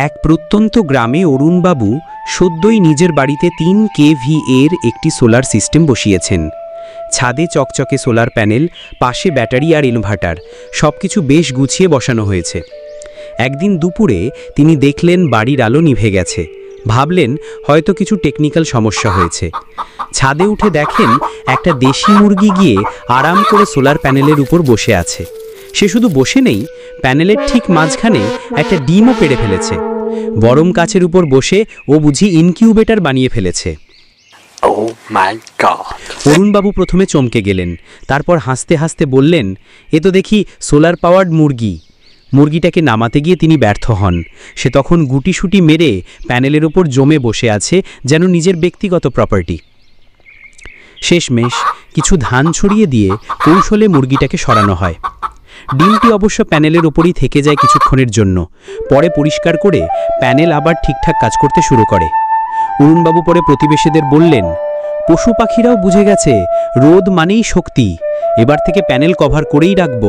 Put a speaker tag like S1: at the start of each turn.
S1: এক প্রত্যন্ত গ্রামে অরুণবাবু সদ্যই নিজের বাড়িতে 3 kVA এর একটি সোলার সিস্টেম বসিয়েছেন। ছাদে চকচকে সোলার প্যানেল, পাশে ব্যাটারি আর ইনভার্টার, সবকিছু বেশ গুছিয়ে বসানো হয়েছে। একদিন দুপুরে তিনি দেখলেন বাড়ির আলো নিভে গেছে। ভাবলেন হয়তো কিছু টেকনিক্যাল সমস্যা হয়েছে। ছাদে উঠে দেখেন একটা দেশি মুরগি গিয়ে আরাম করে সোলার প্যানেলের উপর বসে আছে। সে শুধু বসে নেই, প্যানেলের ঠিক মাঝখানে একটা ডিমও পেড়ে ফেলেছে। গরম কাচের উপর বসে ও বুঝি ইনকিউবেটর বানিয়ে ফেলেছে।
S2: Oh my God!
S1: অরুণবাবু প্রথমে চমকে গেলেন, তারপর হাসতে হাসতে বললেন, এ তো দেখি সোলার পাওয়ার্ড মুরগি। মুরগিটাকে নামাতে গিয়ে তিনি ব্যর্থ হন। সে তখন গুটিসুটি মেরে প্যানেলের ওপর জমে বসে আছে, যেন নিজের ব্যক্তিগত প্রপার্টি। শেষমেশ কিছু ধান ছড়িয়ে দিয়ে কৌশলে মুরগিটাকে সরানো হয়। ডিমটি অবশ্য প্যানেলের ওপরই থেকে যায় কিছুক্ষণের জন্য। পরে পরিষ্কার করে প্যানেল আবার ঠিকঠাক কাজ করতে শুরু করে। অরুণবাবু পরে প্রতিবেশীদের বললেন, পশু পাখিরাও বুঝে গেছে রোদ মানেই শক্তি, এবার থেকে প্যানেল কভার করেই রাখব।